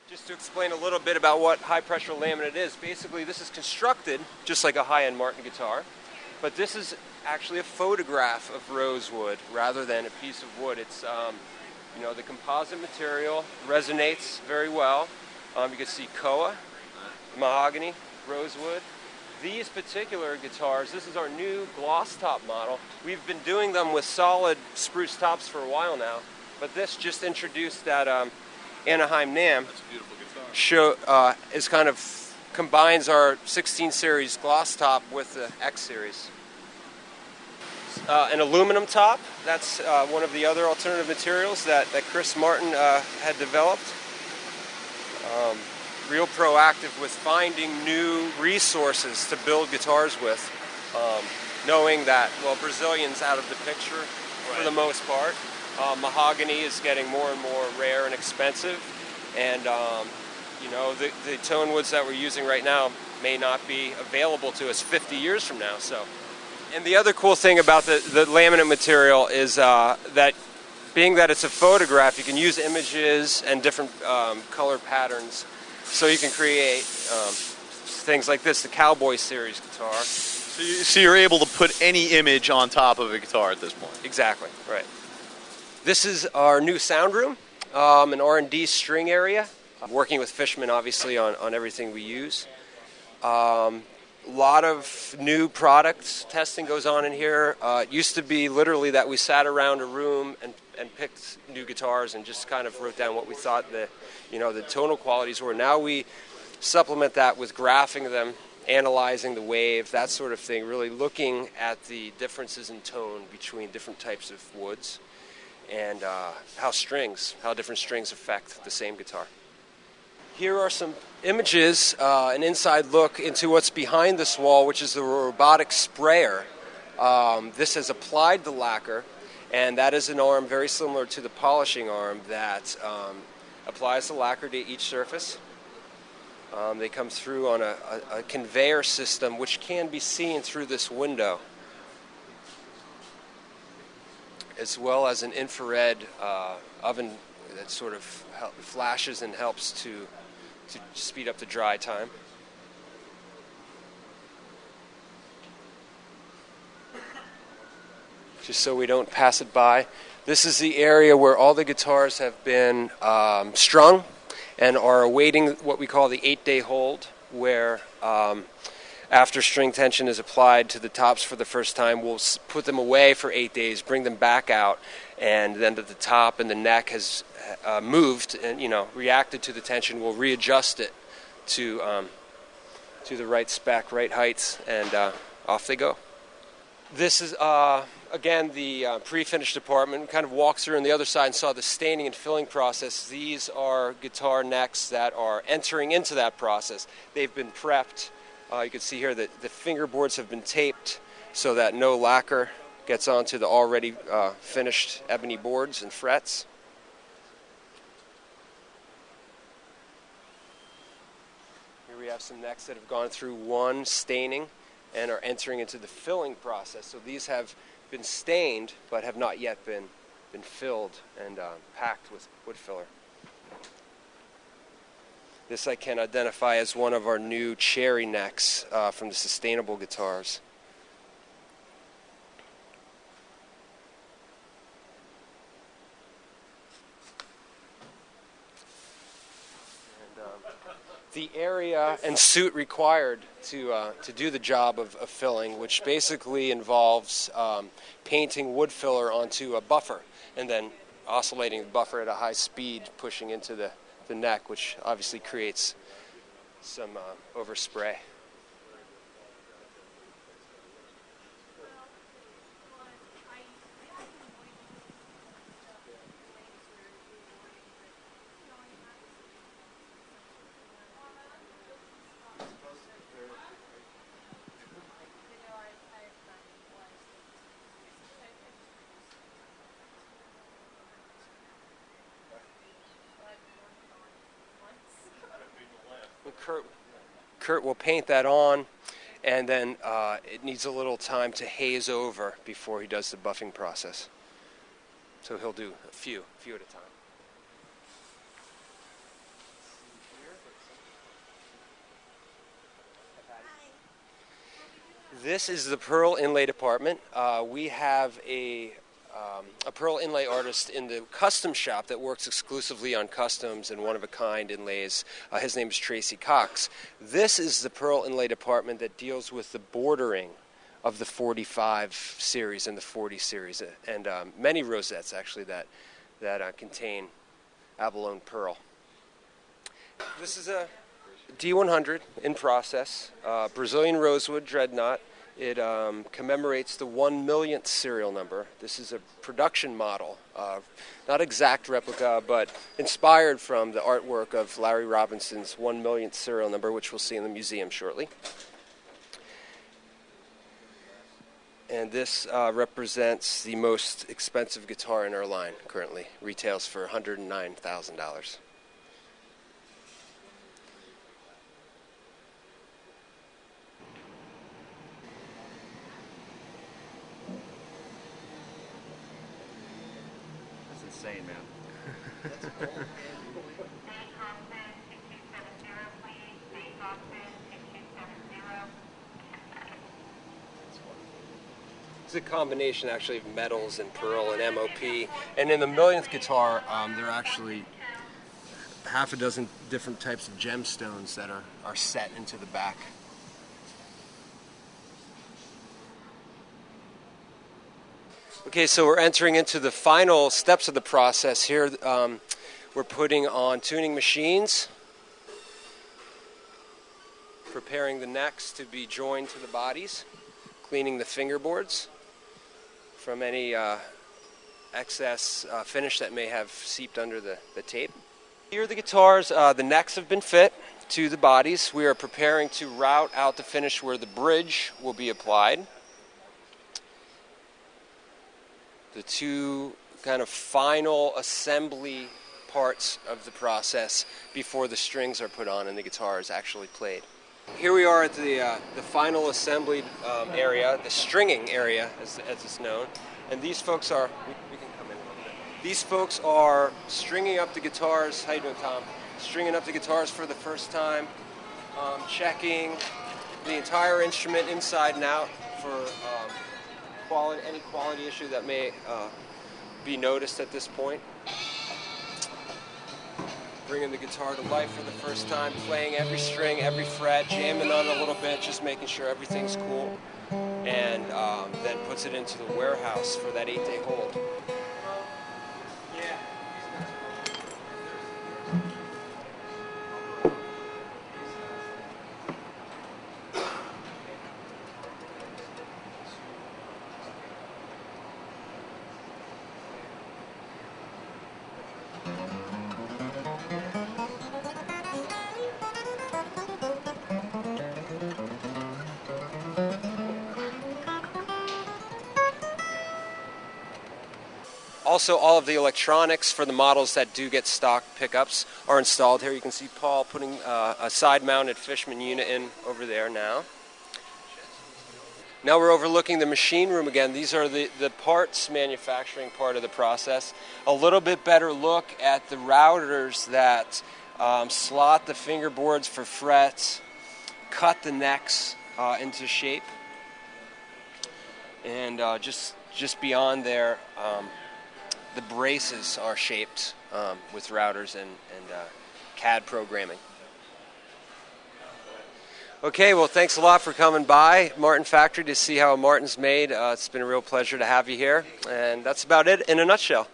Just to explain a little bit about what high-pressure laminate is, basically this is constructed just like a high-end Martin guitar, but this is actually a photograph of rosewood rather than a piece of wood. It's, the composite material resonates very well. You can see koa, mahogany, rosewood. These particular guitars, this is our new gloss top model. We've been doing them with solid spruce tops for a while now, but this just introduced that Anaheim NAMM. That's a beautiful guitar. Is kind of combines our 16 series gloss top with the X series. An aluminum top. That's one of the other alternative materials that Chris Martin had developed. Real proactive with finding new resources to build guitars with, knowing that, Brazilian's out of the picture for the most part. Mahogany is getting more and more rare and expensive, and the tone woods that we're using right now may not be available to us 50 years from now. So, and the other cool thing about the laminate material is that being that it's a photograph, you can use images and different color patterns. So you can create things like this, the Cowboy Series guitar. So you're able to put any image on top of a guitar at this point. Exactly, right. This is our new sound room, an R&D string area. Working with Fishman, obviously, on everything we use. A lot of new products testing goes on in here. It used to be literally that we sat around a room and picked new guitars and just kind of wrote down what we thought the tonal qualities were. Now we supplement that with graphing them, analyzing the wave, that sort of thing, really looking at the differences in tone between different types of woods and how different strings affect the same guitar. Here are some images, an inside look into what's behind this wall, which is the robotic sprayer. This has applied the lacquer, and that is an arm very similar to the polishing arm that applies the lacquer to each surface. They come through on a conveyor system, which can be seen through this window, as well as an infrared oven that sort of flashes and helps to speed up the dry time. Just so we don't pass it by. This is the area where all the guitars have been strung and are awaiting what we call the 8-day hold, where after string tension is applied to the tops for the first time, we'll put them away for 8 days, bring them back out, and then the top and the neck has moved and reacted to the tension. We'll readjust it to the right spec, right heights, and off they go. This is again the pre-finished department. We kind of walked through on the other side and saw the staining and filling process. These are guitar necks that are entering into that process. They've been prepped. You can see here that the fingerboards have been taped so that no lacquer gets onto the already finished ebony boards and frets. Here we have some necks that have gone through one staining and are entering into the filling process. So these have been stained but have not yet been filled and packed with wood filler. This I can identify as one of our new cherry necks from the sustainable guitars. The area and suit required to do the job of filling, which basically involves painting wood filler onto a buffer and then oscillating the buffer at a high speed, pushing into the neck, which obviously creates some overspray. Kurt will paint that on, and then it needs a little time to haze over before he does the buffing process. So he'll do a few at a time. This is the pearl inlay department. We have a pearl inlay artist in the custom shop that works exclusively on customs and one-of-a-kind inlays. His name is Tracy Cox. This is the pearl inlay department that deals with the bordering of the 45 series and the 40 series, and many rosettes actually that contain abalone pearl. This is a D100 in process, Brazilian rosewood dreadnought. It commemorates the 1 millionth serial number. This is a production model, not exact replica, but inspired from the artwork of Larry Robinson's 1 millionth serial number, which we'll see in the museum shortly. And this represents the most expensive guitar in our line currently. Retails for $109,000. Insane, man. It's a combination actually of metals and pearl and MOP. And in the millionth guitar, there are actually half a dozen different types of gemstones that are set into the back. Okay, so we're entering into the final steps of the process here. We're putting on tuning machines, preparing the necks to be joined to the bodies, cleaning the fingerboards from any excess finish that may have seeped under the tape. Here are the guitars. The necks have been fit to the bodies. We are preparing to route out the finish where the bridge will be applied. The two kind of final assembly parts of the process before the strings are put on and the guitar is actually played. Here we are at the final assembly area, the stringing area as it's known, and these folks are, we can come in a little bit. These folks are stringing up the guitars. How you doing, Tom? Stringing up the guitars for the first time, checking the entire instrument inside and out for any quality issue that may be noticed at this point. Bringing the guitar to life for the first time, playing every string, every fret, jamming on it a little bit, just making sure everything's cool, and then puts it into the warehouse for that 8-day hold. Also, all of the electronics for the models that do get stock pickups are installed here. You can see Paul putting a side-mounted Fishman unit in over there now. Now we're overlooking the machine room again. These are the parts manufacturing part of the process. A little bit better look at the routers that slot the fingerboards for frets, cut the necks into shape, and just beyond there, the braces are shaped with routers and CAD programming. Okay, well, thanks a lot for coming by Martin Factory to see how a Martin's made. It's been a real pleasure to have you here, and that's about it in a nutshell.